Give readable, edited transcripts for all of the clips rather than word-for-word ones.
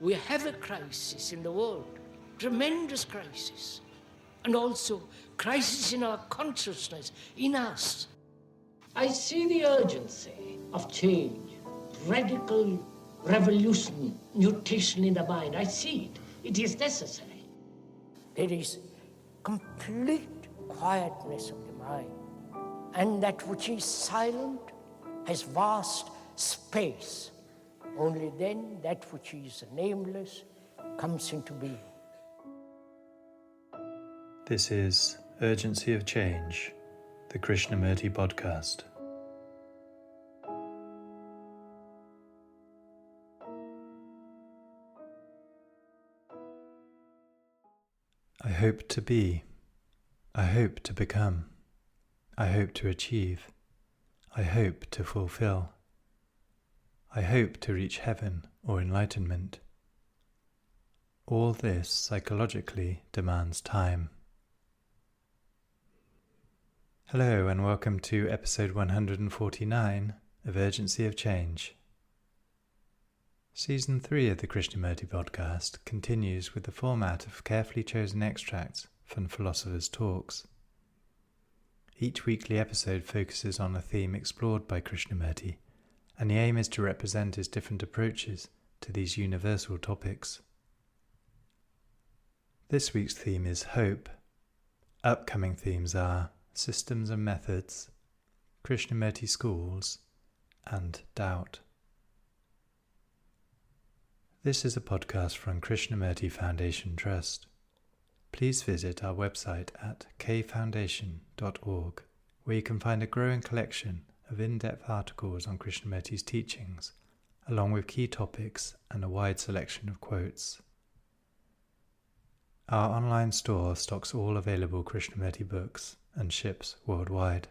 we have a crisis in the world, tremendous crisis, and also crisis in our consciousness, in us. I see the urgency of change, radical revolution, mutation in the mind. I see it. It is necessary. There is complete quietness of the mind, and that which is silent has vast space. Only then that which is nameless comes into being. This is Urgency of Change, the Krishnamurti podcast. I hope to be. I hope to become. I hope to achieve. I hope to fulfil. I hope to reach heaven or enlightenment. All this psychologically demands time. Hello and welcome to episode 149 of Urgency of Change. Season 3 of the Krishnamurti podcast continues with the format of carefully chosen extracts from philosophers' talks. Each weekly episode focuses on a theme explored by Krishnamurti, and the aim is to represent his different approaches to these universal topics. This week's theme is hope. Upcoming themes are systems and methods, Krishnamurti schools, and doubt. This is a podcast from Krishnamurti Foundation Trust. Please visit our website at kfoundation.org, where you can find a growing collection of in-depth articles on Krishnamurti's teachings, along with key topics and a wide selection of quotes. Our online store stocks all available Krishnamurti books and ships worldwide.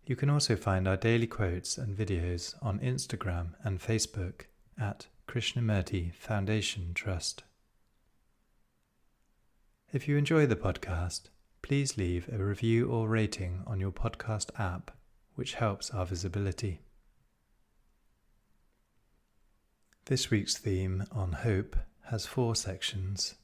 You can also find our daily quotes and videos on Instagram and Facebook at Krishnamurti Foundation Trust. If you enjoy the podcast, please leave a review or rating on your podcast app, which helps our visibility. This week's theme on hope has 4 sections.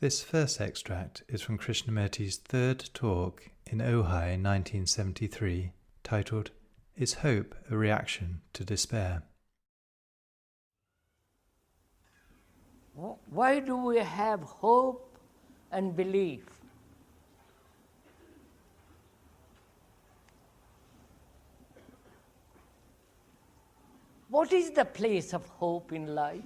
This first extract is from Krishnamurti's third talk in Ojai 1973, titled, Is Hope a Reaction to Despair? Why do we have hope and belief? What is the place of hope in life?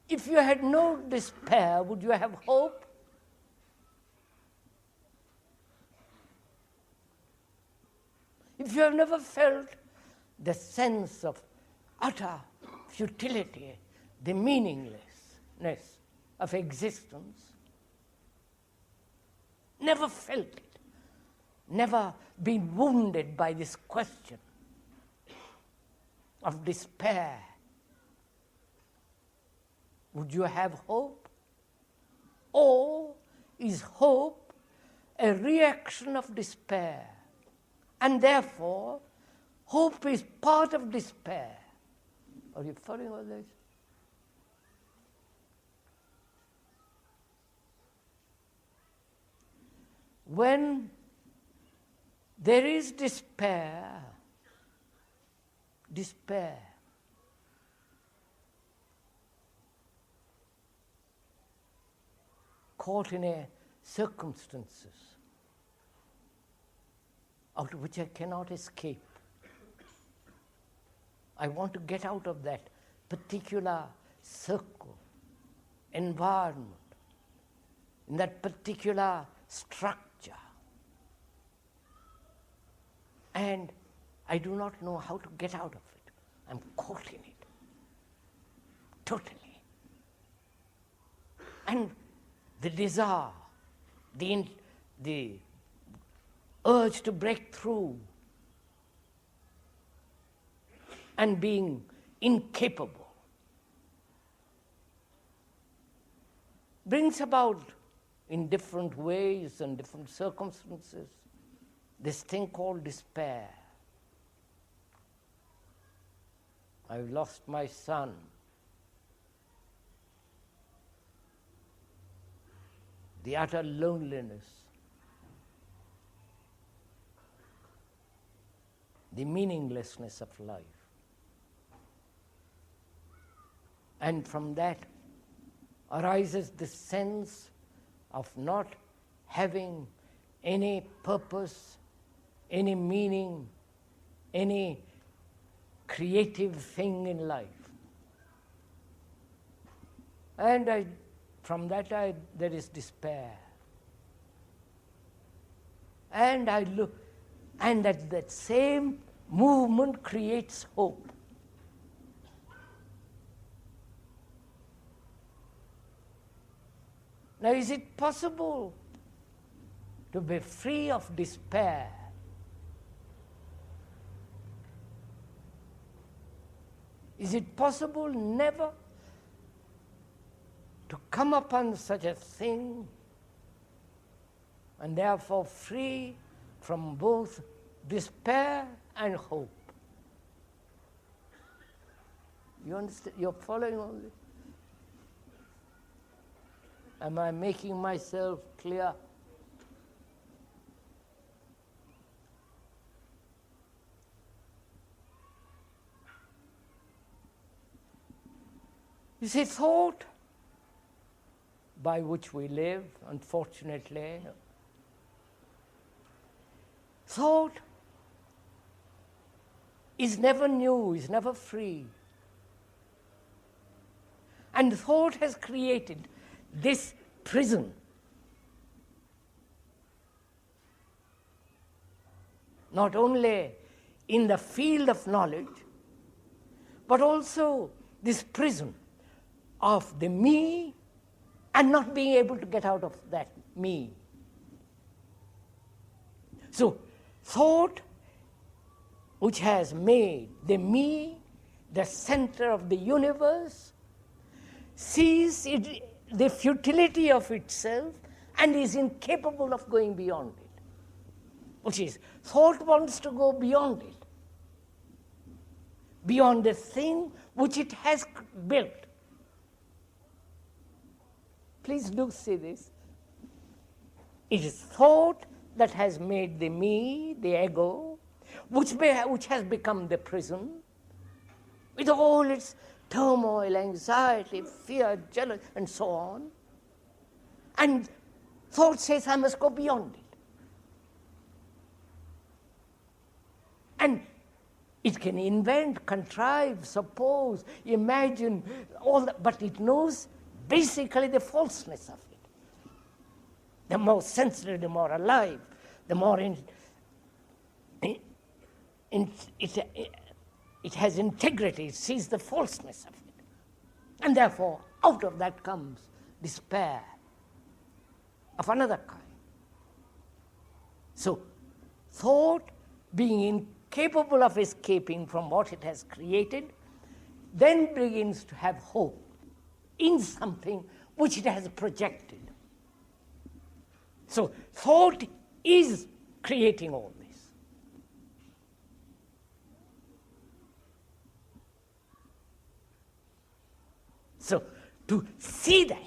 If you had no despair, would you have hope? If you have never felt the sense of utter futility, the meaninglessness of existence, never felt it, never been wounded by this question of despair, would you have hope? Or is hope a reaction of despair? And therefore, hope is part of despair. Are you following all this? When there is despair, caught in a circumstances out of which I cannot escape. I want to get out of that particular circle, environment, in that particular structure. And I do not know how to get out of it. I'm caught in it, totally. And the desire, the urge to break through, and being incapable brings about, in different ways and different circumstances, this thing called despair. I've lost my son. The utter loneliness. The meaninglessness of life. And from that arises the sense of not having any purpose, any meaning, any creative thing in life. And from that there is despair. And I look, and that same movement creates hope. Now, is it possible to be free of despair? Is it possible never to come upon such a thing and therefore free from both despair and hope? You understand? You're following all this? Am I making myself clear? You see, thought by which we live, unfortunately, thought is never new, is never free. And thought has created this prison. Not only in the field of knowledge, but also this prison of the me and not being able to get out of that me. So, thought, which has made the me the center of the universe, sees the futility of itself and is incapable of going beyond it. Which is, thought wants to go beyond it, beyond the thing which it has built. Please do see this. It is thought that has made the me, the ego, which has become the prison, with all its turmoil, anxiety, fear, jealousy, and so on. And thought says, I must go beyond it. And it can invent, contrive, suppose, imagine, all that, but it knows basically the falseness of it. The more sensitive, the more alive, the more it has integrity, it sees the falseness of it. And therefore, out of that comes despair of another kind. So, thought, being incapable of escaping from what it has created, then begins to have hope in something which it has projected. So, thought is creating all this. So, to see that,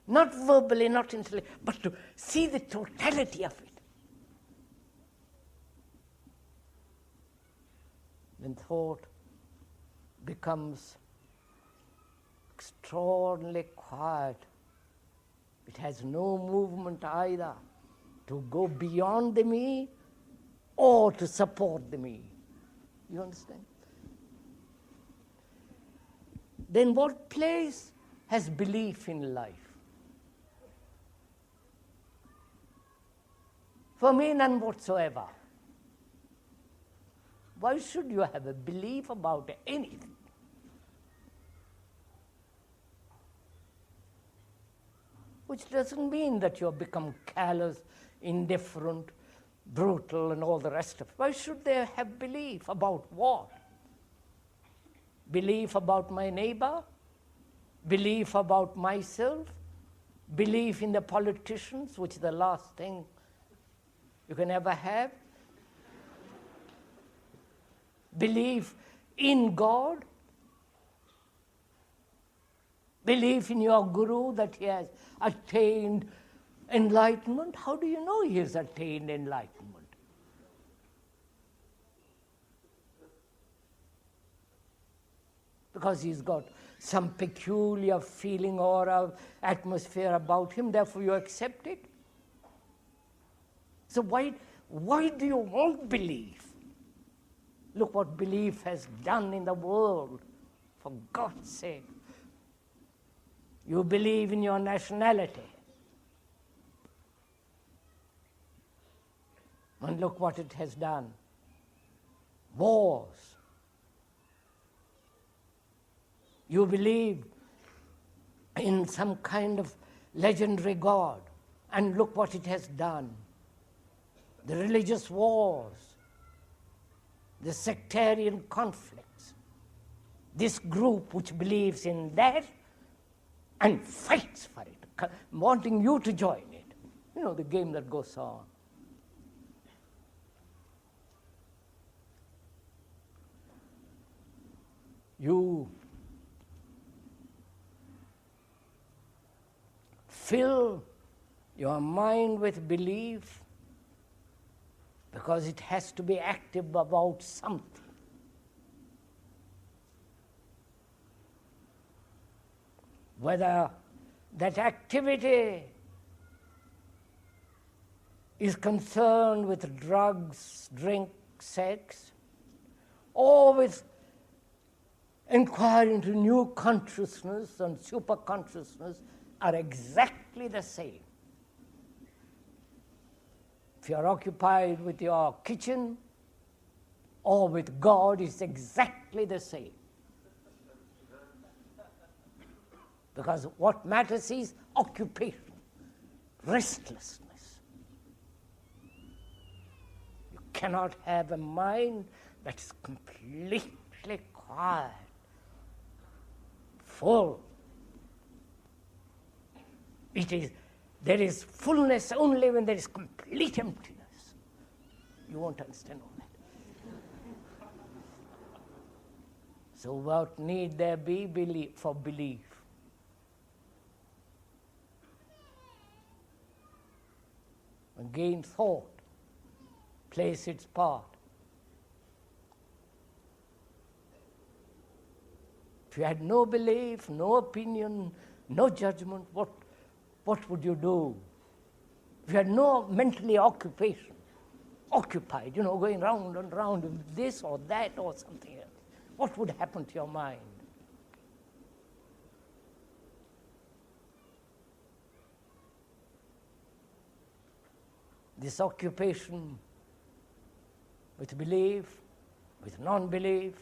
not verbally, not intellectually, but to see the totality of it, then thought becomes extraordinarily quiet. It has no movement either to go beyond the me or to support the me. You understand? Then what place has belief in life? For me, none whatsoever. Why should you have a belief about anything? Which doesn't mean that you have become callous, indifferent, brutal, and all the rest of it. Why should they have belief about what? Belief about my neighbor? Belief about myself? Belief in the politicians, which is the last thing you can ever have. Belief in God. Belief in your guru that he has attained enlightenment. How do you know he has attained enlightenment? Because he's got some peculiar feeling or atmosphere about him, therefore you accept it. So why do you want belief? Look what belief has done in the world, for God's sake. You believe in your nationality. And look what it has done. Wars. You believe in some kind of legendary God, and look what it has done. The religious wars, the sectarian conflicts. This group which believes in that and fights for it, wanting you to join it. You know, the game that goes on. You fill your mind with belief because it has to be active about something. Whether that activity is concerned with drugs, drink, sex, or with inquiry into new consciousness and superconsciousness, are exactly the same. If you are occupied with your kitchen or with God, it's exactly the same. Because what matters is occupation, restlessness. You cannot have a mind that is completely quiet, full. There is fullness only when there is complete emptiness. You won't understand all that. So what need there be for belief? Again, thought plays its part. If you had no belief, no opinion, no judgment, what would you do? If you had no mentally occupied, going round and round with this or that or something else, what would happen to your mind? This occupation with belief, with non-belief,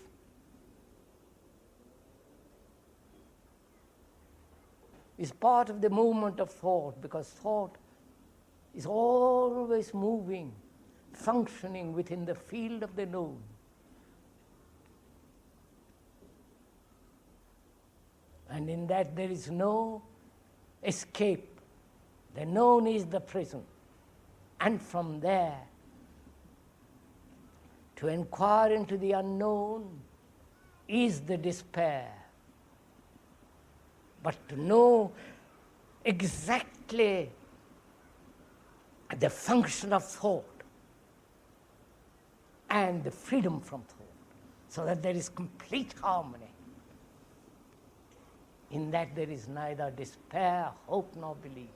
is part of the movement of thought, because thought is always moving, functioning within the field of the known. And in that there is no escape. The known is the prison. And from there, to inquire into the unknown is the despair. But to know exactly the function of thought and the freedom from thought, so that there is complete harmony. In that there is neither despair, hope, nor belief.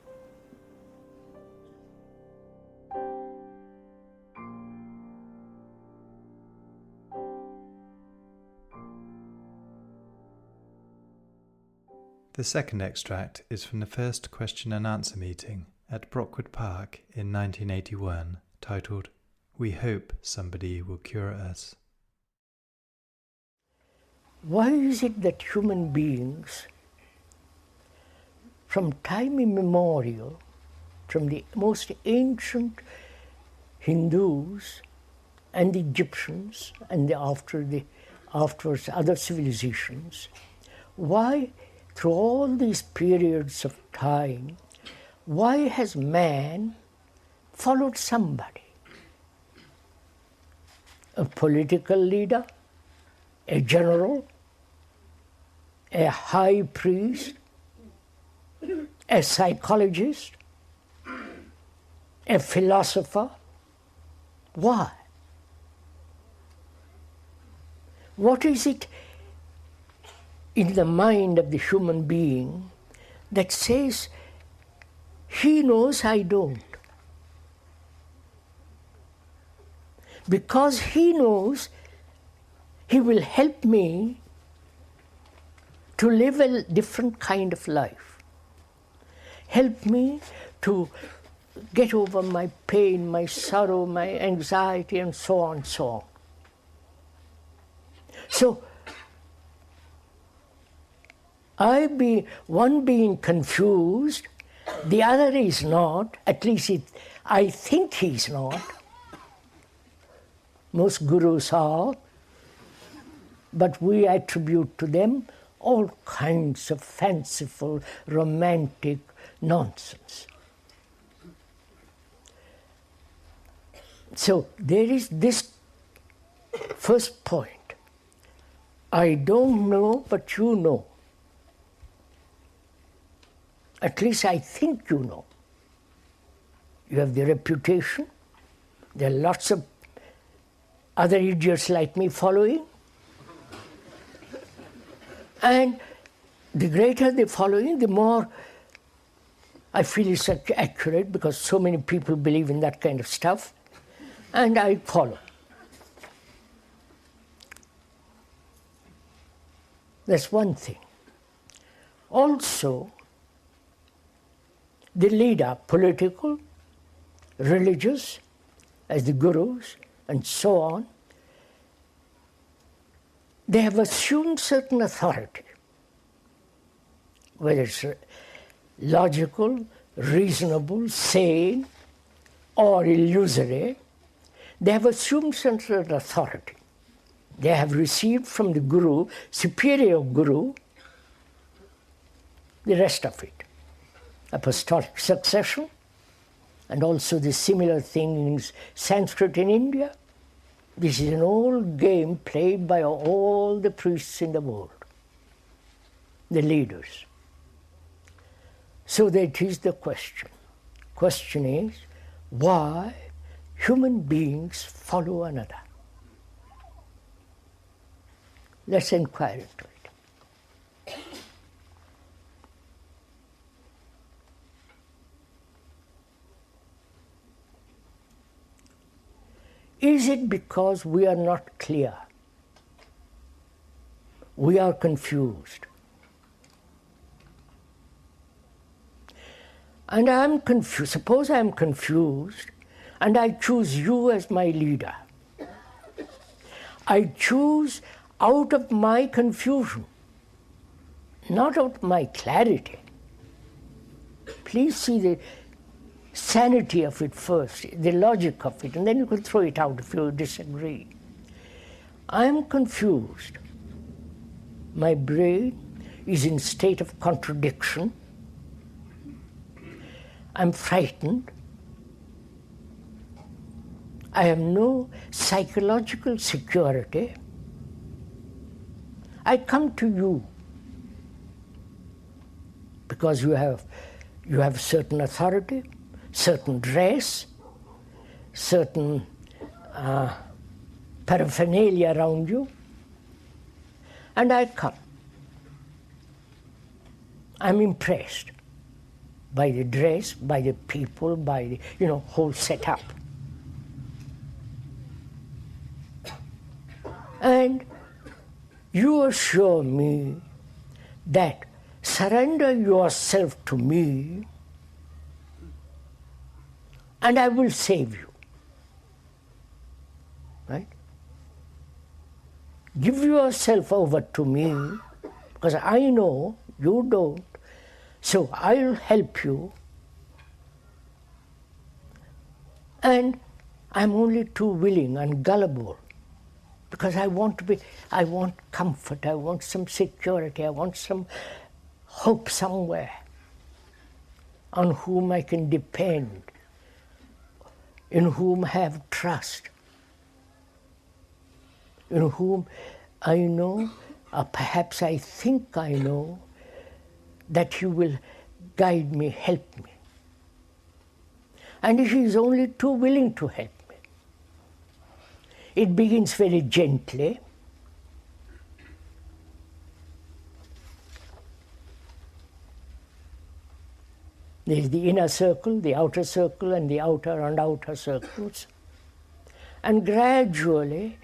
The second extract is from the first question and answer meeting at Brockwood Park in 1981, titled, "We Hope Somebody Will Cure Us." Why is it that human beings, from time immemorial, from the most ancient Hindus and the Egyptians and afterwards other civilizations, why through all these periods of time, why has man followed somebody? a political leader, a general, a high priest, a psychologist, a philosopher. Why? What is it in the mind of the human being that says, he knows I don't? Because he knows, he will help me to live a different kind of life. Help me to get over my pain, my sorrow, my anxiety, and so on and so on. So, one being confused, the other is not, at least I think he's not. Most gurus are, but we attribute to them all kinds of fanciful, romantic nonsense. So there is this first point. I don't know, but you know. At least I think you know. You have the reputation. There are lots of other idiots like me following. And the greater the following, the more I feel it's accurate, because so many people believe in that kind of stuff, and I follow. That's one thing. Also, the leader, political, religious, as the gurus, and so on, they have assumed certain authority, whether it's logical, reasonable, sane, or illusory. They have assumed certain authority. They have received from the guru, superior guru, the rest of it. Apostolic succession, and also the similar thing in Sanskrit in India. This is an old game played by all the priests in the world, the leaders. So that is the question. Question is, why human beings follow another? Let's inquire into it. Is it because we are not clear? We are confused. And I am confused. Suppose I am confused and I choose you as my leader. I choose out of my confusion, not out of my clarity. Please see the sanity of it first, the logic of it, and then you can throw it out if you disagree. I am confused. My brain is in state of contradiction. I'm frightened. I have no psychological security. I come to you because you have certain authority, certain dress, certain paraphernalia around you, and I come. I'm impressed by the dress, by the people, by the whole setup. And you assure me that surrender yourself to me and I will save you. Right? Give yourself over to me, because I know you don't, so I'll help you. And I'm only too willing and gullible, because I want comfort, I want some security, I want some hope somewhere on whom I can depend, in whom I have trust. whom I know, or perhaps I think I know, that he will guide me, help me. And he is only too willing to help me. It begins very gently. There is the inner circle, the outer circle, and the outer and outer circles. And gradually,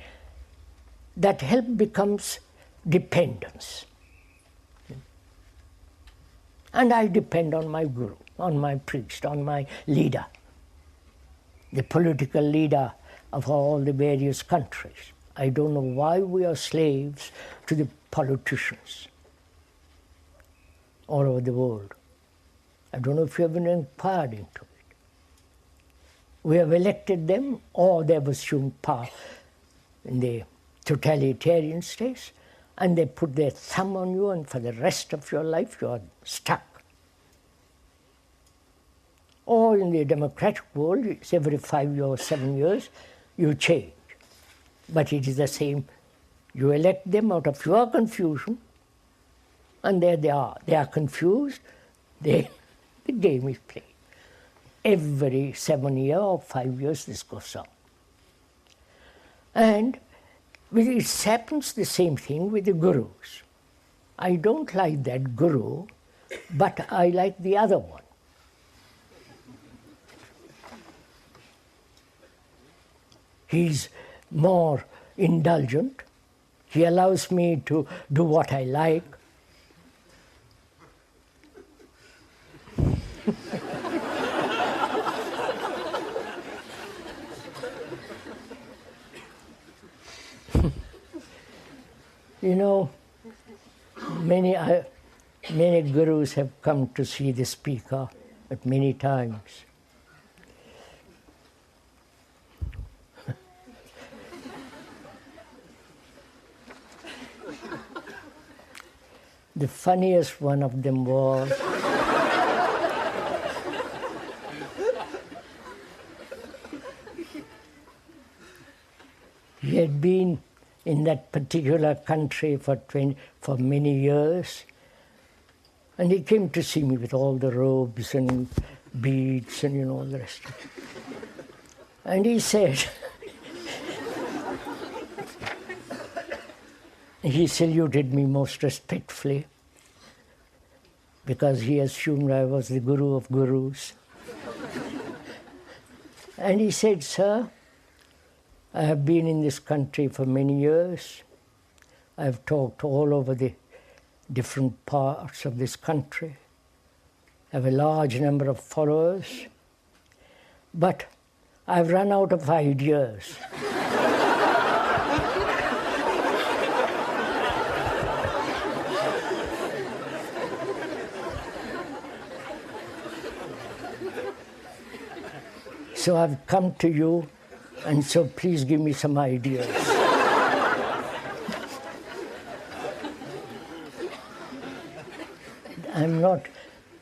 that help becomes dependence. And I depend on my guru, on my priest, on my leader, the political leader of all the various countries. I don't know why we are slaves to the politicians all over the world. I don't know if you have been inquired into it. We have elected them, or they have assumed power in the totalitarian states, and they put their thumb on you, and for the rest of your life you are stuck. Or in the democratic world, it's every 5 years, 7 years, you change. But it is the same. You elect them out of your confusion, and there they are. They are confused. The game is played. Every 7 years or 5 years, this goes on. And it happens the same thing with the gurus. I don't like that guru, but I like the other one. He's more indulgent. He allows me to do what I like. You know, many gurus have come to see the speaker at many times. The funniest one of them was he had been in that particular country for many years, and he came to see me with all the robes and beads and all the rest of it. And he said, he saluted me most respectfully because he assumed I was the guru of gurus. And he said, "Sir, I have been in this country for many years. I have talked all over the different parts of this country. I have a large number of followers, but I've run out of ideas." So I've come to you, and so please give me some ideas.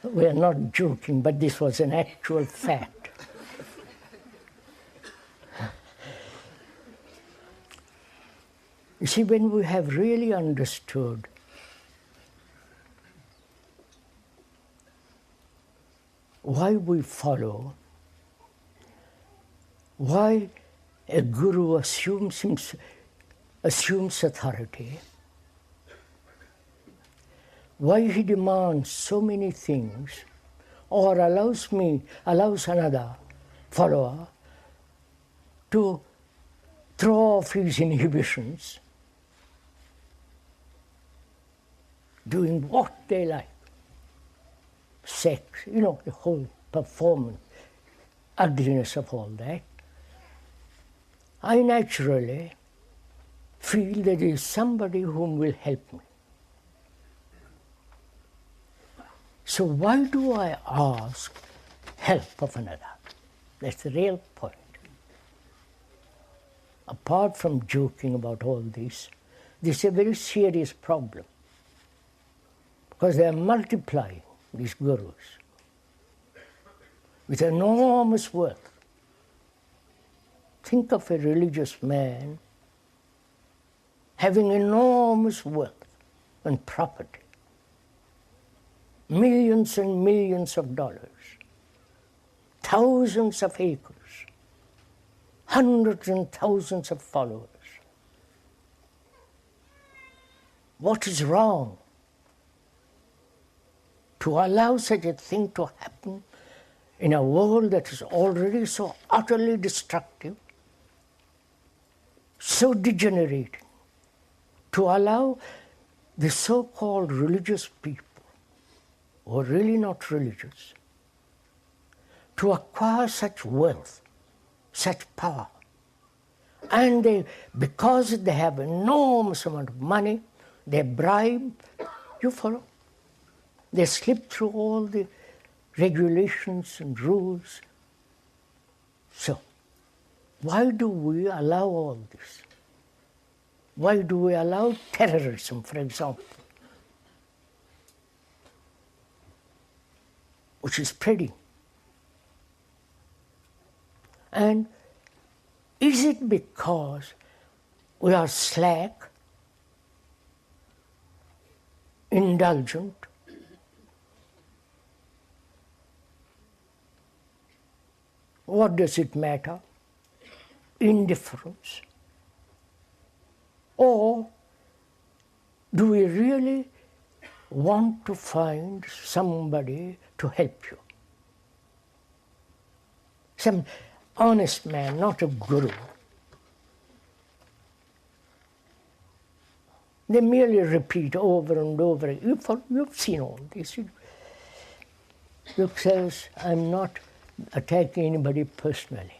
We're not joking, but this was an actual fact. You see, when we have really understood why we follow, why a guru assumes authority, why he demands so many things, or allows another follower to throw off his inhibitions, doing what they like, sex, the whole performance, ugliness of all that, I naturally feel there is somebody whom will help me. So why do I ask help of another? That's the real point. Apart from joking about all this is a very serious problem, because they are multiplying, these gurus, with enormous wealth. Think of a religious man having enormous wealth and property, millions and millions of dollars, thousands of acres, hundreds and thousands of followers. What is wrong to allow such a thing to happen in a world that is already so utterly destructive, so degenerating, to allow the so-called religious people, who are really not religious, to acquire such wealth, such power. And they, because they have enormous amount of money, they bribe, you follow? They slip through all the regulations and rules. So, why do we allow all this? Why do we allow terrorism, for example, which is spreading? And is it because we are slack, indulgent, what does it matter? Indifference? Or do we really want to find somebody to help you? Some honest man, not a guru. They merely repeat over and over. You've seen all this. Luke says, I'm not attacking anybody personally.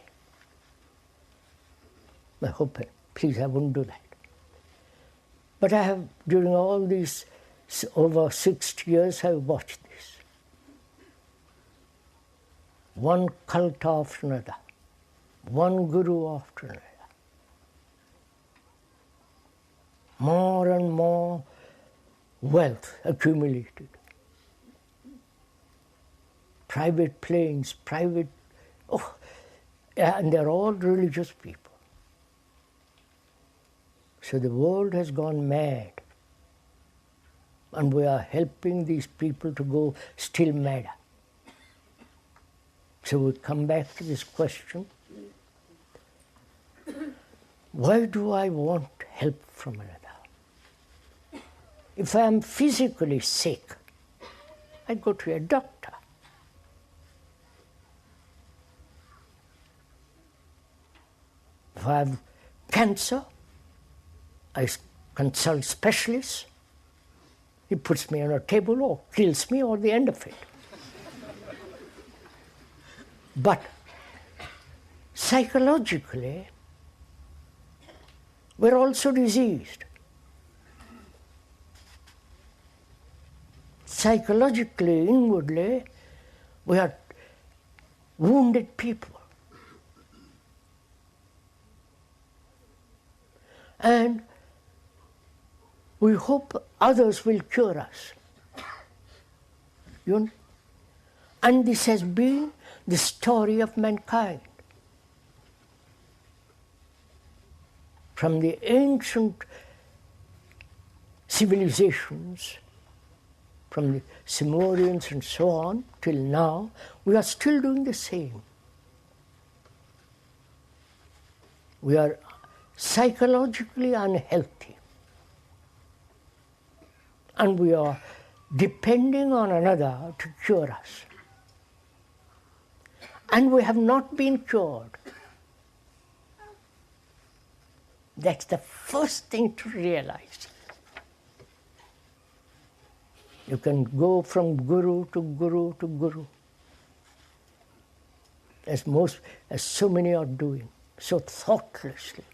I hope, please, I wouldn't do that. But I have, during all these over 60 years, I've watched this. One cult after another, one guru after another. More and more wealth accumulated. Private planes, and they're all religious people. So the world has gone mad. And we are helping these people to go still madder. So we come back to this question. Why do I want help from another? If I am physically sick, I go to a doctor. If I have cancer, I consult specialists. He puts me on a table or kills me or the end of it. But psychologically, we're also diseased. Psychologically, inwardly, we are wounded people. And we hope others will cure us. And this has been the story of mankind. From the ancient civilizations, from the Sumerians and so on, till now, we are still doing the same. We are psychologically unhealthy. And we are depending on another to cure us. And we have not been cured. That's the first thing to realize. You can go from guru to guru to guru, as so many are doing, so thoughtlessly.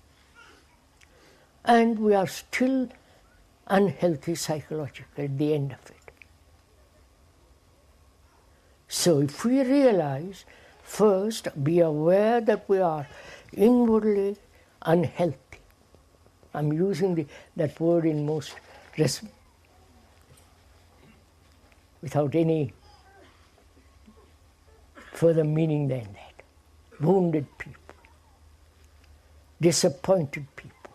And we are still unhealthy psychologically at the end of it. So if we realize, first, be aware that we are inwardly unhealthy. I'm using that word in most without any further meaning than that. Wounded people, disappointed people,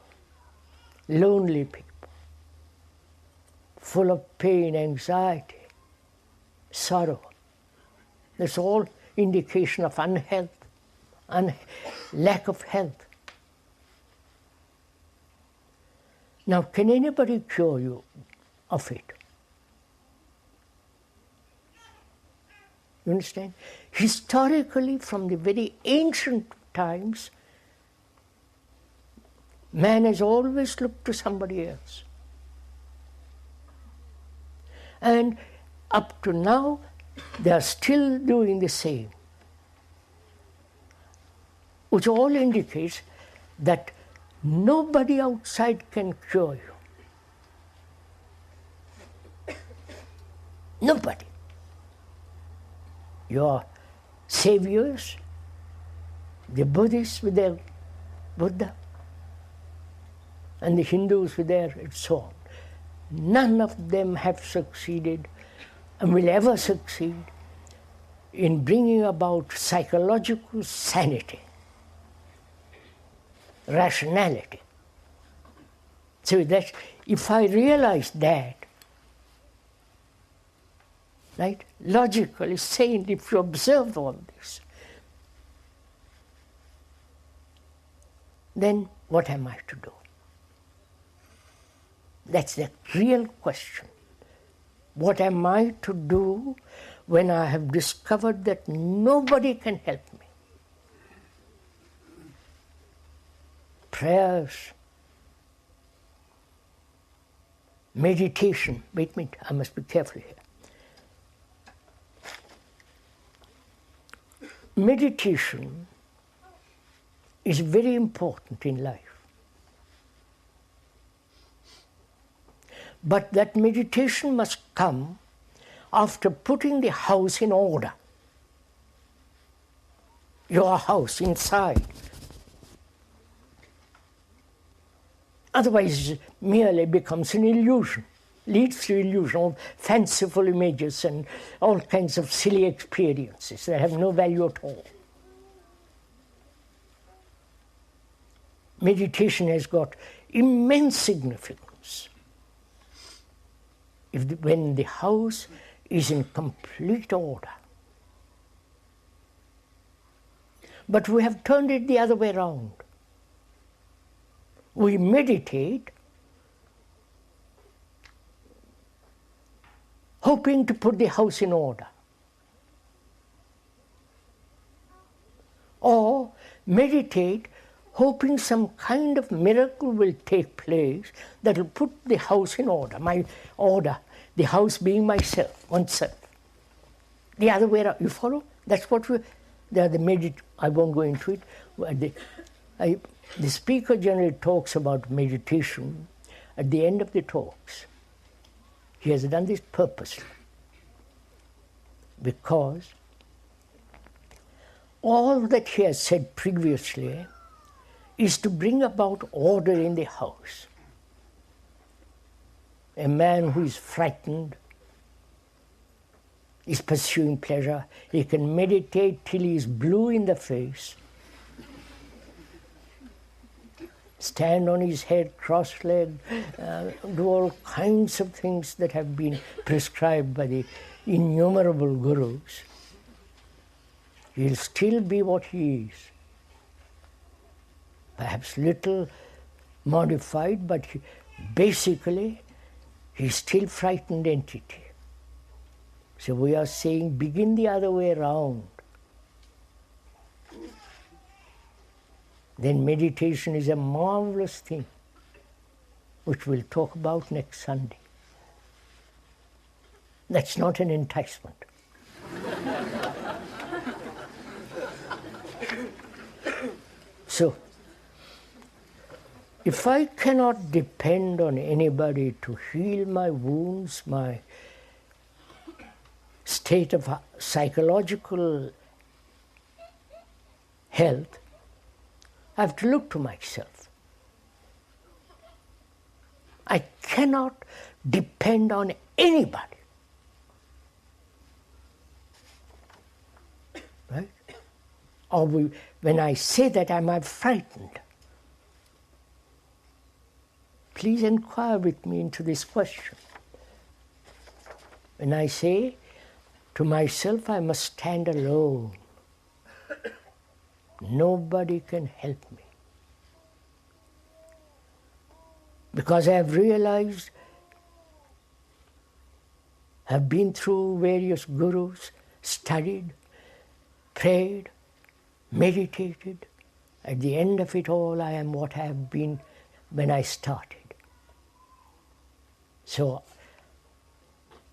lonely people, full of pain, anxiety, sorrow. That's all indication of unhealth, lack of health. Now, can anybody cure you of it? You understand? Historically, from the very ancient times, man has always looked to somebody else. And up to now, they are still doing the same, which all indicates that nobody outside can cure you. Nobody. Your saviors, the Buddhists with their Buddha, and the Hindus with their and so on. None of them have succeeded and will ever succeed in bringing about psychological sanity, rationality. So that if I realize that, right, logically, sane, if you observe all this, then what am I to do? That's the real question. What am I to do when I have discovered that nobody can help me? Prayers, meditation. Wait a minute, I must be careful here. Meditation is very important in life. But that meditation must come after putting the house in order. Your house inside. Otherwise, it merely becomes an illusion, leads to illusion of fanciful images and all kinds of silly experiences that have no value at all. Meditation has got immense significance when the house is in complete order. But we have turned it the other way around. We meditate hoping to put the house in order. Or meditate hoping some kind of miracle will take place that will put the house in order, my order, the house being myself, oneself. The other way around, you follow? That's what I won't go into it. The speaker generally talks about meditation at the end of the talks. He has done this purposely because all that he has said previously is to bring about order in the house. A man who is frightened is pursuing pleasure. He can meditate till he is blue in the face, stand on his head cross-legged, do all kinds of things that have been prescribed by the innumerable gurus. He'll still be what he is. Perhaps little modified, but basically he's still frightened entity. So we are saying begin the other way around. Then meditation is a marvelous thing, which we'll talk about next Sunday. That's not an enticement. So, if I cannot depend on anybody to heal my wounds, my state of psychological health, I have to look to myself. I cannot depend on anybody. Right? Or when I say that, am I frightened? please inquire with me into this question. When I say to myself, I must stand alone, nobody can help me. Because I have realized, I've been through various gurus, studied, prayed, meditated. At the end of it all, I am what I have been when I started. So,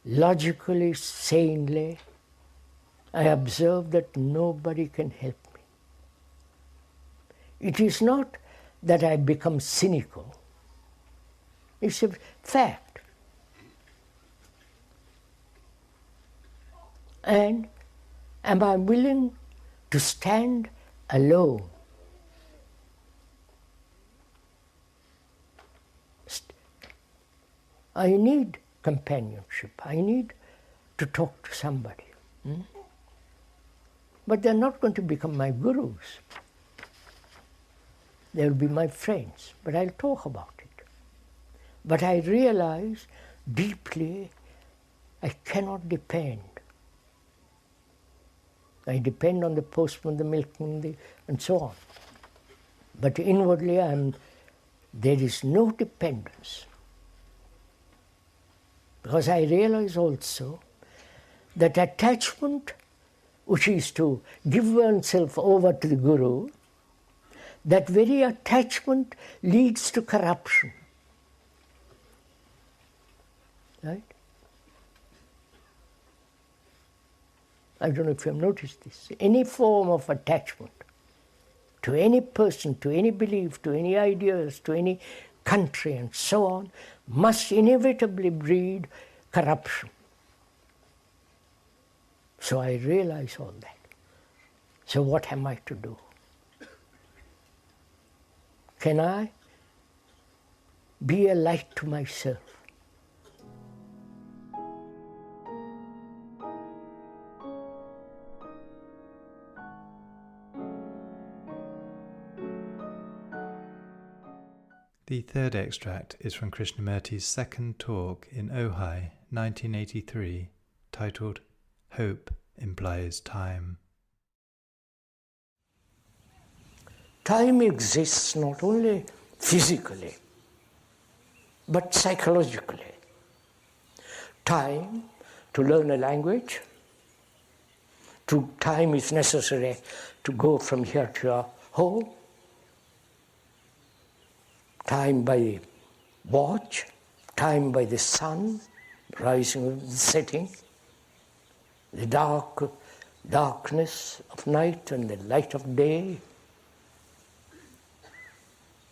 logically, sanely, I observe that nobody can help me. It is not that I become cynical. It's a fact. And am I willing to stand alone? I need companionship. I need to talk to somebody. But they're not going to become my gurus. They'll be my friends, but I'll talk about it. But I realize deeply I cannot depend. I depend on the postman, the milkman, and so on. But inwardly, there is no dependence. Because I realize also that attachment, which is to give oneself over to the Guru, that very attachment leads to corruption. Right? I don't know if you have noticed this. Any form of attachment to any person, to any belief, to any ideas, to any country, and so on, must inevitably breed corruption. So I realize all that. So what am I to do? Can I be a light to myself? The third extract is from Krishnamurti's second talk in Ojai, 1983, titled Hope Implies Time. Time exists not only physically, but psychologically. Time to learn a language, time is necessary to go from here to your home. Time by the watch, time by the sun, rising and setting, the darkness of night and the light of day.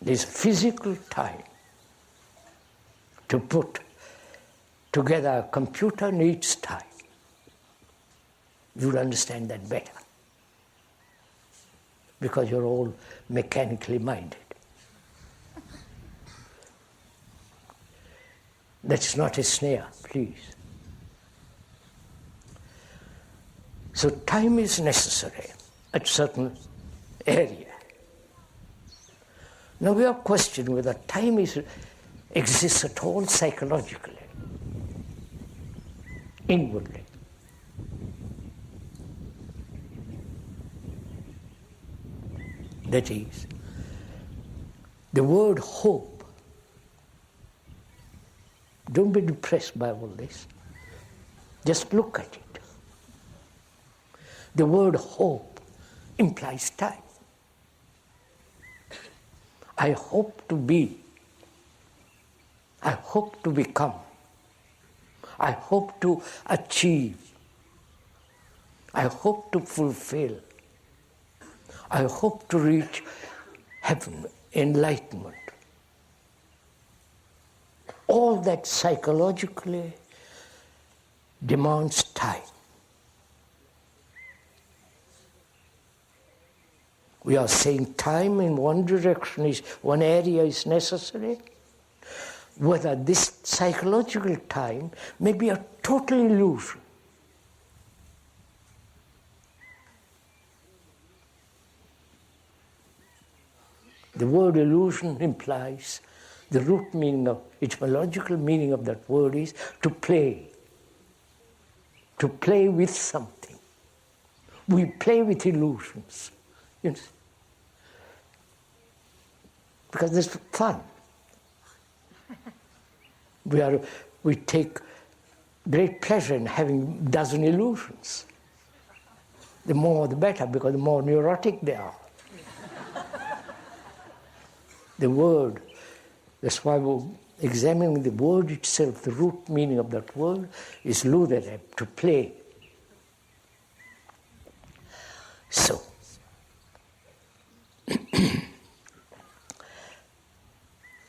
There's physical time. To put together a computer needs time. You'll understand that better, because you're all mechanically minded. That's not a snare, please. So time is necessary at certain area. Now we are questioning whether time exists at all psychologically, inwardly. That is, the word hope. Don't be depressed by all this. Just look at it. The word hope implies time. I hope to be. I hope to become. I hope to achieve. I hope to fulfill. I hope to reach heaven, enlightenment. All that psychologically demands time. We are saying time in one direction one area is necessary. Whether this psychological time may be a total illusion. The word illusion implies The root meaning of, etymological meaning of that word is to play. To play with something. We play with illusions. You know? Because it's fun. We take great pleasure in having a dozen illusions. The more the better, because the more neurotic they are. The word, that's why we're examining the word itself. The root meaning of that word is ludere, to play. So,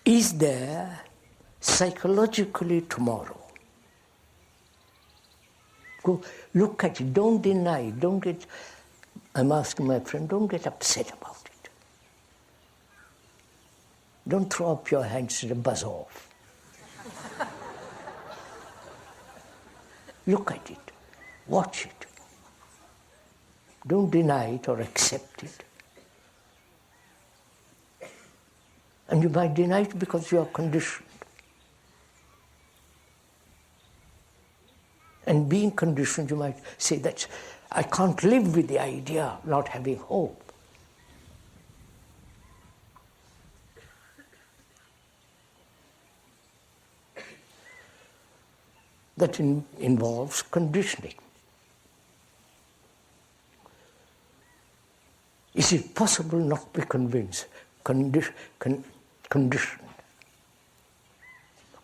is there psychologically tomorrow? Go look at it, don't deny it, don't get, I'm asking my friend, don't get upset about it. Don't throw up your hands and buzz off. Look at it, watch it. Don't deny it or accept it. And you might deny it because you are conditioned. And being conditioned, you might say that I can't live with the idea of not having hope. That involves conditioning. Is it possible not to be convinced? Conditioned.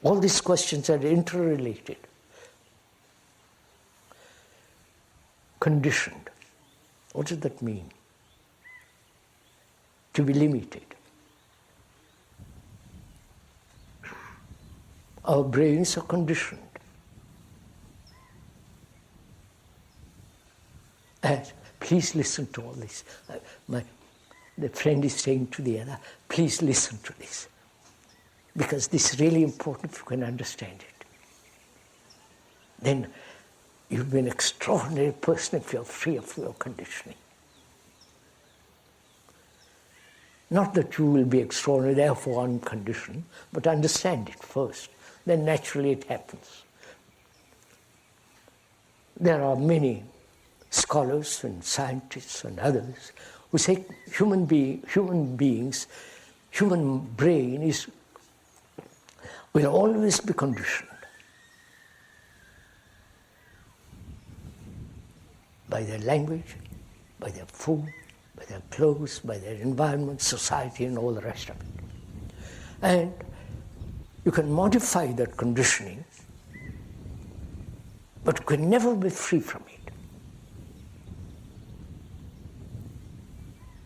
All these questions are interrelated. Conditioned. What does that mean? To be limited. Our brains are conditioned. And please listen to all this. The friend is saying to the other, please listen to this. Because this is really important if you can understand it. Then you'll be an extraordinary person if you're free of your conditioning. Not that you will be extraordinary, therefore unconditioned, but understand it first. Then naturally it happens. There are many scholars and scientists and others who say human beings, human brain will always be conditioned by their language, by their food, by their clothes, by their environment, society, and all the rest of it. And you can modify that conditioning, but you can never be free from it.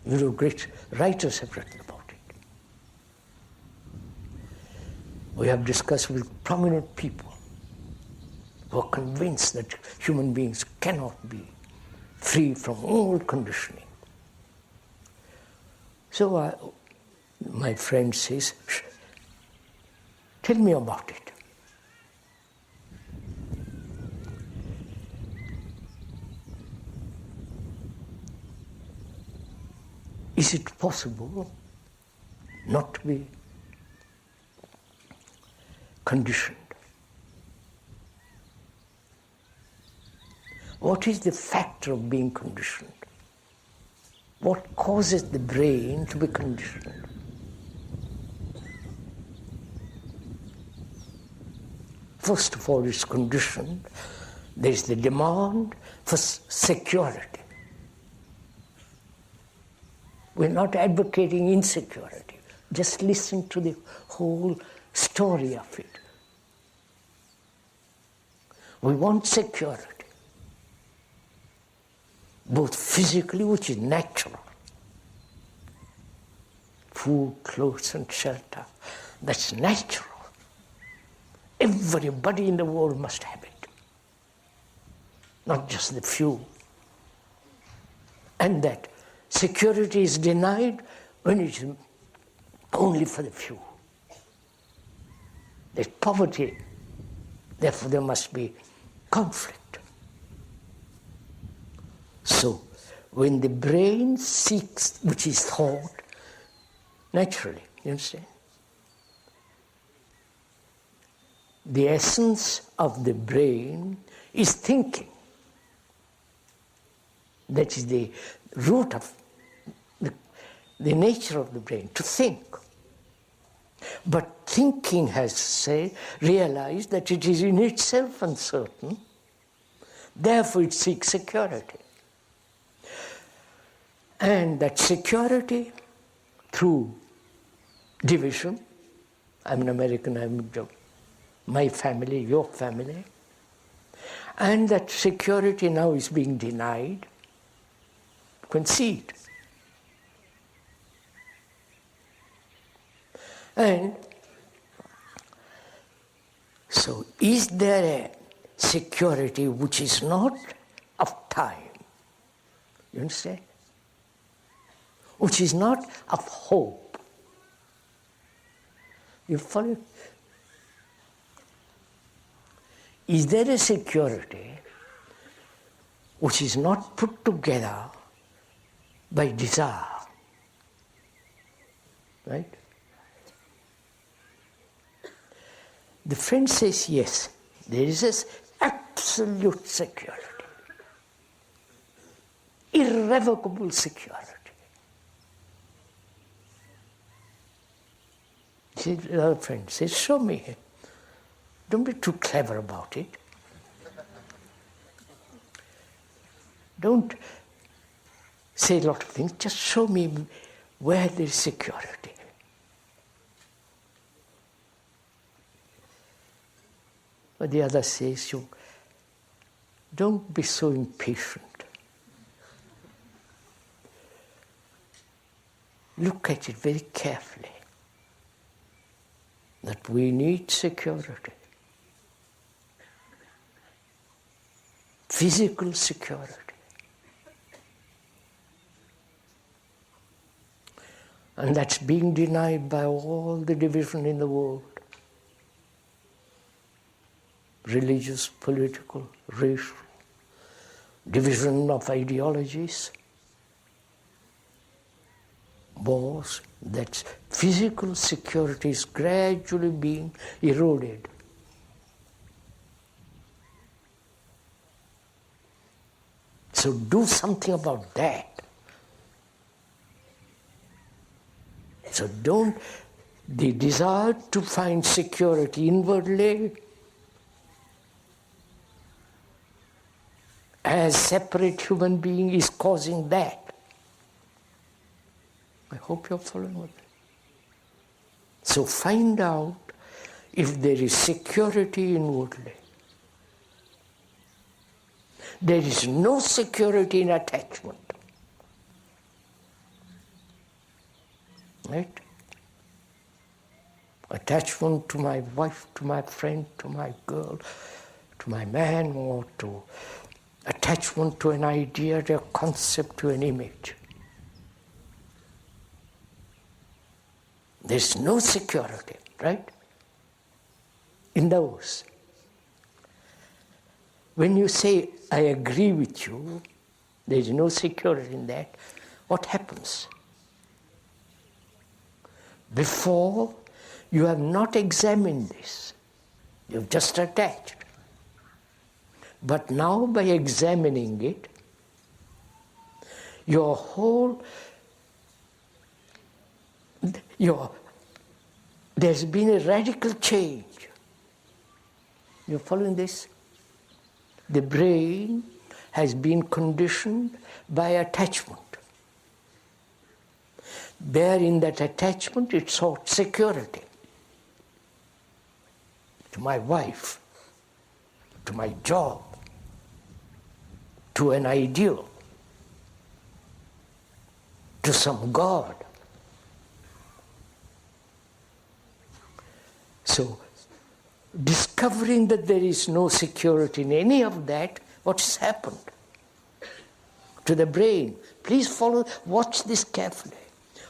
You know, great writers have written about it. We have discussed with prominent people who are convinced that human beings cannot be free from all conditioning. So my friend says, tell me about it. Is it possible not to be conditioned? What is the factor of being conditioned? What causes the brain to be conditioned? First of all, it's conditioned. There's the demand for security. We're not advocating insecurity. Just listen to the whole story of it. We want security. Both physically, which is natural. Food, clothes, and shelter. That's natural. Everybody in the world must have it. Not just the few. And that security is denied when it is only for the few. There's poverty, therefore there must be conflict. So, when the brain seeks, which is thought, naturally, you understand? the essence of the brain is thinking. That is the root of the nature of the brain, to think. But thinking has realized that it is in itself uncertain, therefore it seeks security. And that security through division, I'm an American, I'm my family, your family, and that security now is being denied, conceit. And so is there a security which is not of time? You understand? Which is not of hope. You follow? Is there a security which is not put together by desire? Right? The friend says, yes, there is this absolute security, irrevocable security. The other friend says, show me. Don't be too clever about it. Don't say a lot of things, just show me where there is security. But the other says, you don't be so impatient. Look at it very carefully. That we need security. Physical security. And that's being denied by all the division in the world. Religious, political, racial, division of ideologies, wars, that physical security is gradually being eroded. So do something about that. So don't, the desire to find security inwardly as separate human being is causing that. I hope you're following with me. So find out if there is security inwardly. There is no security in attachment. Right? Attachment to my wife, to my friend, to my girl, to my man, or to attachment to an idea, to a concept, to an image. There's no security, right? In those. When you say, I agree with you, there's no security in that, what happens? Before, you have not examined this. You've just attached. But now, by examining it, your whole, there's been a radical change. You're following this? The brain has been conditioned by attachment. There in that attachment, it sought security. To my wife, to my job, to an ideal, to some God. So, discovering that there is no security in any of that, what has happened to the brain? Please follow, watch this carefully.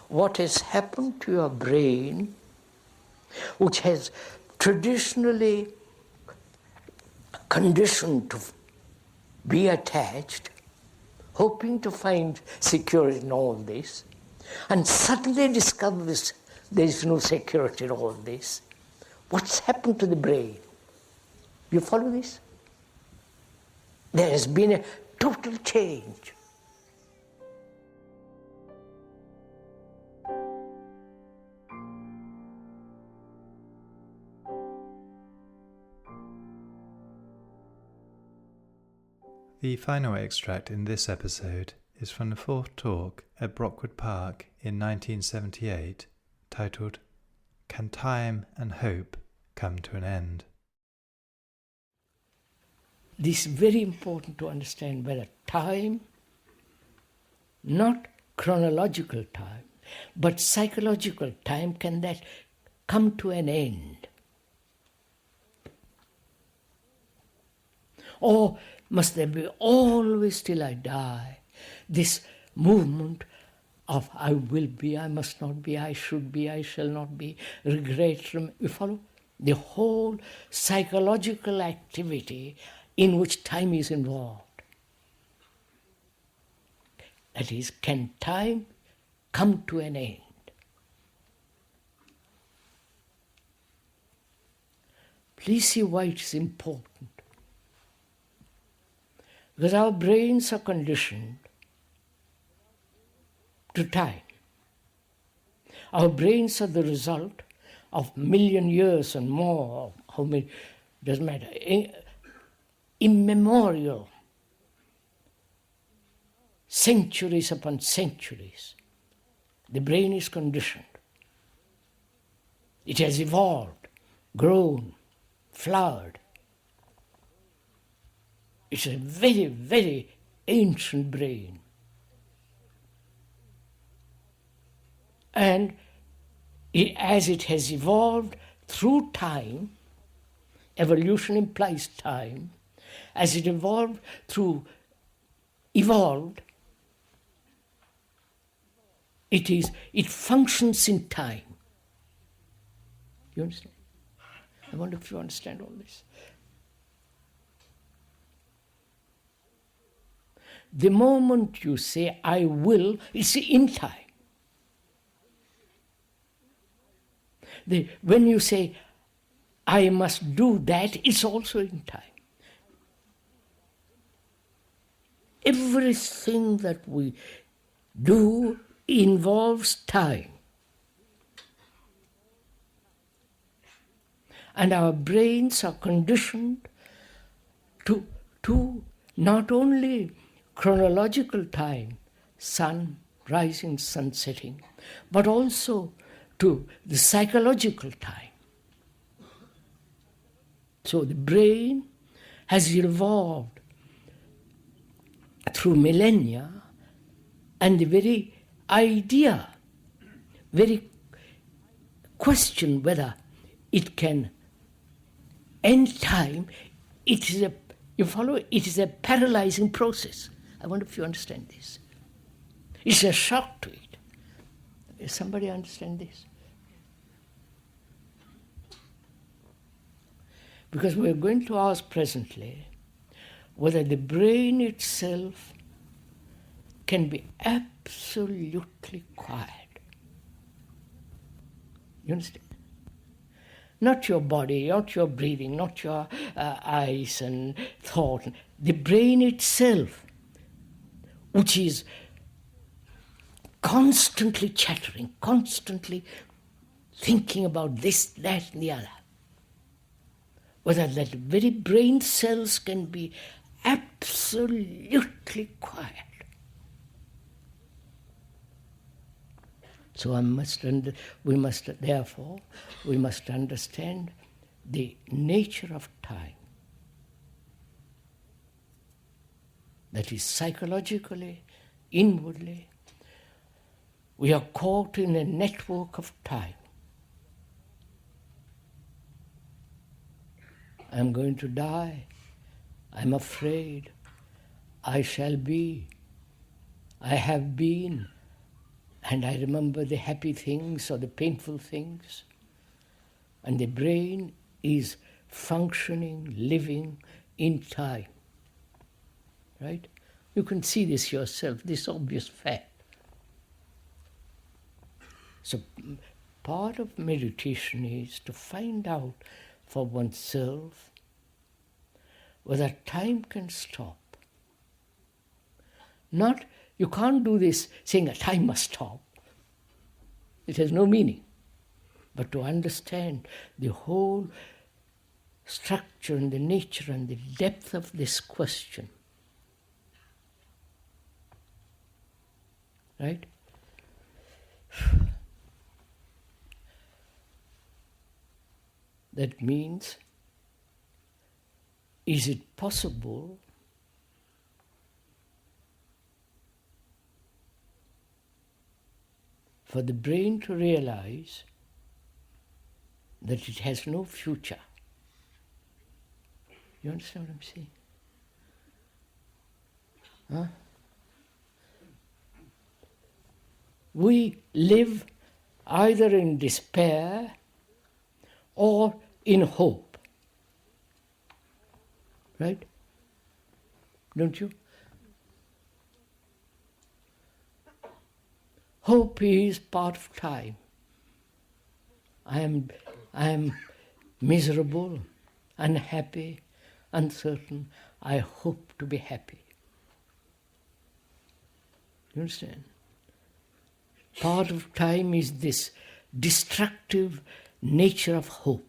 What has happened to your brain, which has traditionally conditioned to be attached, hoping to find security in all this, and suddenly discovers there is no security in all this. What's happened to the brain? You follow this? There has been a total change. The final extract in this episode is from the fourth talk at Brockwood Park in 1978, titled, "Can Time and Hope Come to an End?" This is very important to understand whether time, not chronological time, but psychological time, can that come to an end? Or must there be always till I die this movement of I will be, I must not be, I should be, I shall not be, regret, you follow? The whole psychological activity in which time is involved. That is, can time come to an end? Please see why it is important. Because our brains are conditioned to time. Our brains are the result of million years and more, how many, doesn't matter, immemorial, centuries upon centuries. The brain is conditioned. It has evolved, grown, flowered. It's a very, very ancient brain. And as it has evolved through time, evolution implies time, as it evolved, it functions in time. You understand? I wonder if you understand all this. The moment you say, I will, it's in time. When you say, I must do that, it's also in time. Everything that we do involves time. And our brains are conditioned to not only chronological time, sun rising, sun setting, but also to the psychological time. So the brain has evolved through millennia, and the very idea, very question whether it can end time, it is a paralyzing process. I wonder if you understand this. It's a shock to it. Does somebody understand this? Because we're going to ask presently whether the brain itself can be absolutely quiet. You understand? Not your body, not your breathing, not your eyes and thought. The brain itself, which is constantly chattering, constantly thinking about this, that, and the other. Whether that very brain cells can be absolutely quiet. So we must understand the nature of time. That is, psychologically, inwardly, we are caught in a network of time. I'm going to die. I'm afraid. I shall be. I have been. And I remember the happy things or the painful things. And the brain is functioning, living in time. Right? You can see this yourself, this obvious fact. So part of meditation is to find out for oneself whether time can stop. Not, you can't do this saying that time must stop. It has no meaning. But to understand the whole structure and the nature and the depth of this question. Right? That means, is it possible for the brain to realize that it has no future? You understand what I'm saying? Huh? We live either in despair or in hope. Right? Don't you? Hope is part of time. I am miserable, unhappy, uncertain. I hope to be happy. You understand? Part of time is this destructive nature of hope.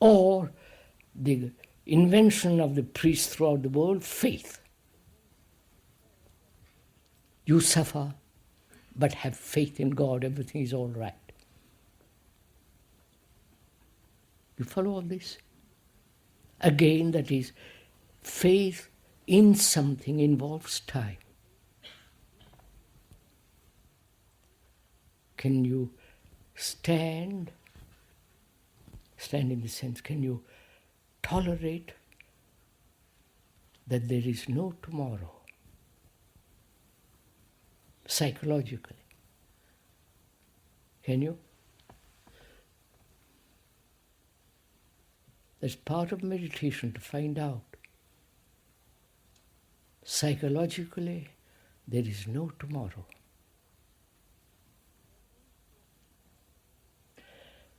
Or the invention of the priests throughout the world, faith. You suffer, but have faith in God, everything is all right. You follow all this? Again, that is, faith in something involves time. Can you stand in the sense, can you tolerate that there is no tomorrow? Psychologically. Can you? That's part of meditation, to find out. Psychologically, there is no tomorrow.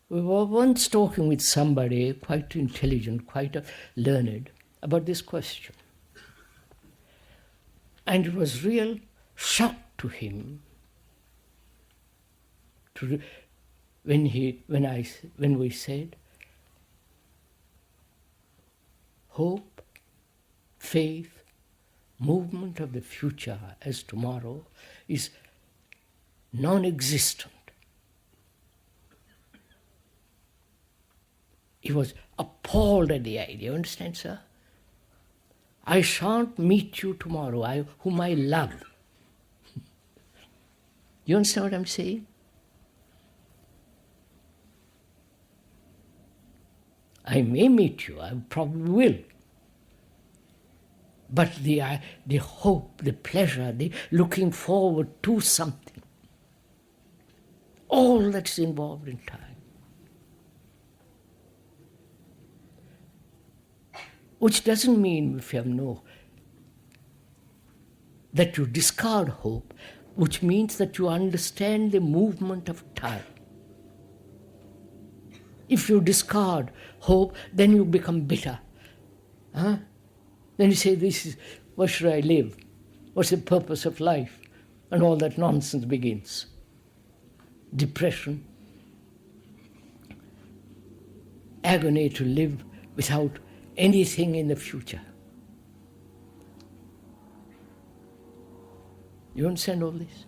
We were once talking with somebody, quite intelligent, quite learned, about this question. And it was real shock to him when we said, hope, faith, movement of the future as tomorrow is non-existent. He was appalled at the idea, you understand, sir? I shan't meet you tomorrow, whom I love. You understand what I'm saying? I may meet you, I probably will. But the hope, the pleasure, the looking forward to something, all that's involved in time. Which doesn't mean, if you have that you discard hope, which means that you understand the movement of time. If you discard hope, then you become bitter. Huh? Then you say, what should I live? What's the purpose of life? And all that nonsense begins. Depression, agony to live without anything in the future. You understand all this?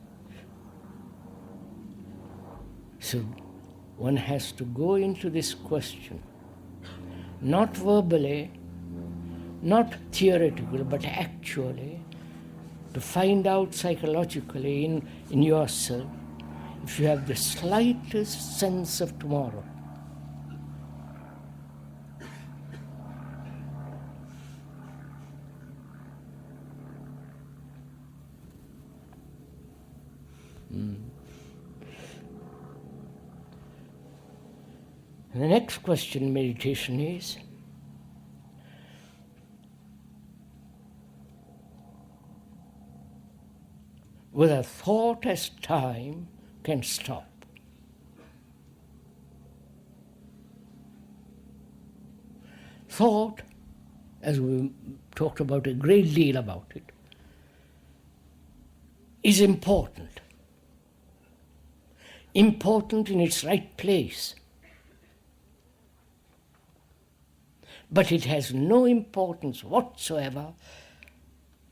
So one has to go into this question, not verbally, not theoretically, but actually, to find out psychologically in yourself if you have the slightest sense of tomorrow. The next question in meditation is, whether thought as time can stop. Thought, as we talked about a great deal about it, is important. Important in its right place. But it has no importance whatsoever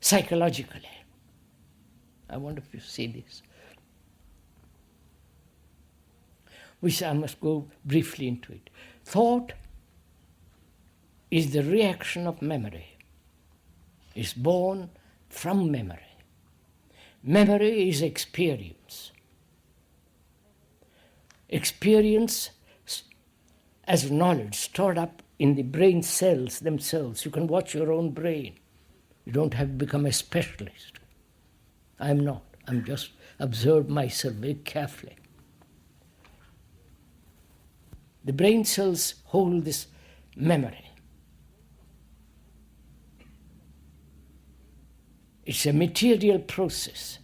psychologically. I wonder if you see this. Which I must go briefly into it. Thought is the reaction of memory. It's born from memory. Memory is experience. Experience as knowledge stored up in the brain cells themselves. You can watch your own brain. You don't have to become a specialist. I'm not. I'm just observe myself very carefully. The brain cells hold this memory. It's a material process.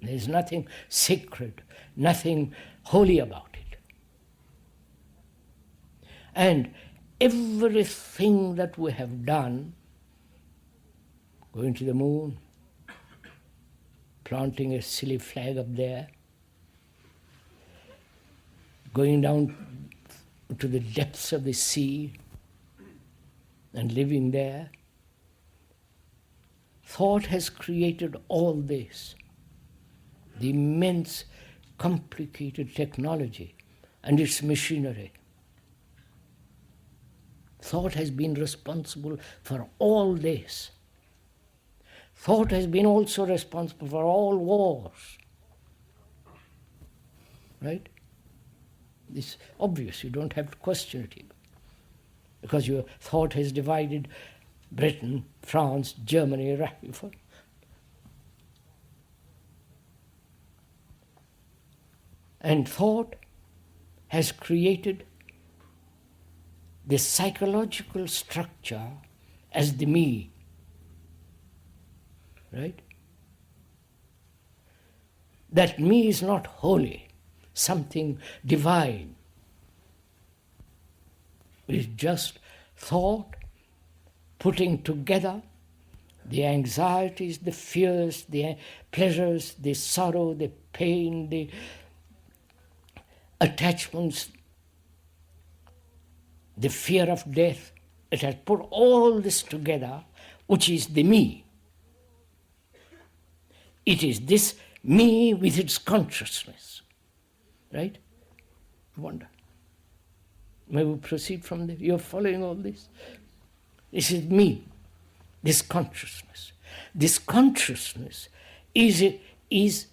There's nothing sacred, nothing holy about it. And everything that we have done, going to the moon, planting a silly flag up there, going down to the depths of the sea and living there, thought has created all this, the immense, complicated technology and its machinery. Thought has been responsible for all this. Thought has been also responsible for all wars. Right? It's obvious, you don't have to question it even. Because your thought has divided Britain, France, Germany, Russia. And thought has created the psychological structure as the me. Right? That me is not holy, something divine. It is just thought putting together the anxieties, the fears, the pleasures, the sorrow, the pain, the attachments, the fear of death. It has put all this together, which is the me. It is this me with its consciousness. Right? I wonder. May we proceed from there? You're following all this? This is me, this consciousness. This consciousness is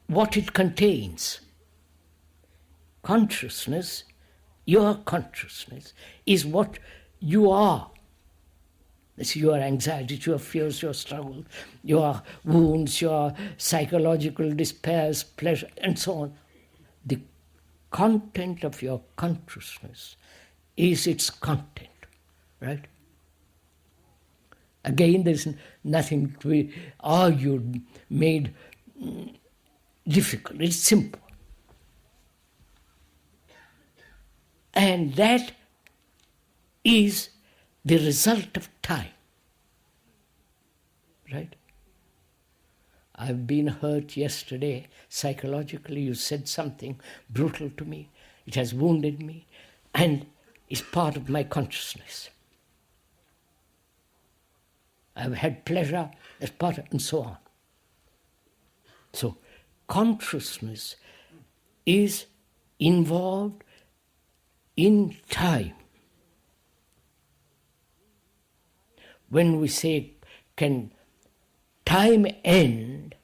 what it contains. Consciousness, your consciousness, is what you are. It's your anxieties, your fears, your struggles, your wounds, your psychological despairs, pleasure, and so on. The content of your consciousness is its content, right? Again, there's nothing to be argued, made difficult. It's simple. And that is the result of time, right? I've been hurt yesterday, psychologically. You said something brutal to me. It has wounded me and is part of my consciousness. I've had pleasure as part of, and so on. So consciousness is involved in time. When we say, can time end,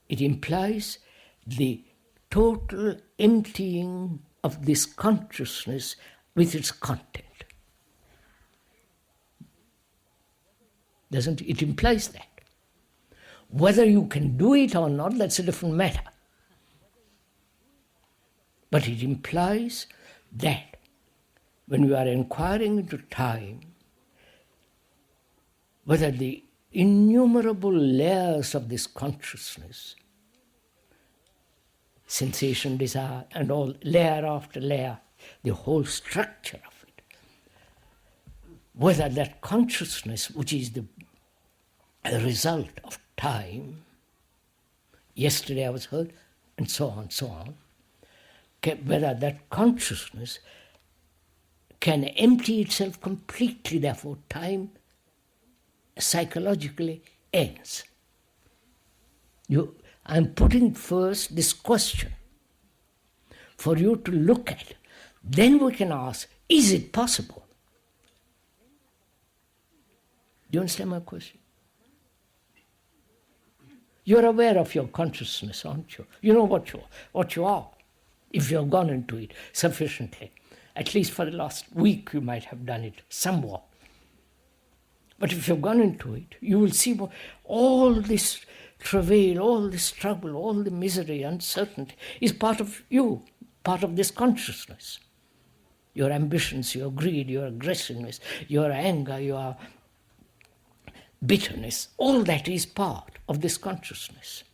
it implies the total emptying of this consciousness with its content. Doesn't it? It implies that. Whether you can do it or not, that's a different matter. But it implies that when we are inquiring into time, whether the innumerable layers of this consciousness sensation, desire, and all, layer after layer, the whole structure of it. Whether that consciousness, which is the result of time, yesterday I was hurt, and so on, whether that consciousness can empty itself completely, therefore time psychologically ends. I'm putting first this question for you to look at. Then we can ask, is it possible? Do you understand my question? You're aware of your consciousness, aren't you? You know what you are, if you've gone into it sufficiently. At least for the last week you might have done it somewhat. But if you've gone into it, you will see all this travail, all this struggle, all the misery, uncertainty is part of you, part of this consciousness. Your ambitions, your greed, your aggressiveness, your anger, your bitterness, all that is part of this consciousness,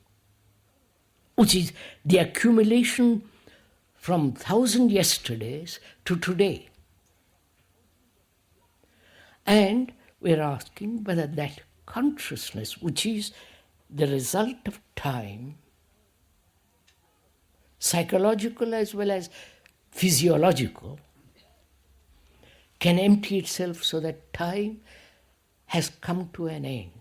which is the accumulation from 1,000 yesterdays to today. And we're asking whether that consciousness, which is the result of time, psychological as well as physiological, can empty itself so that time has come to an end.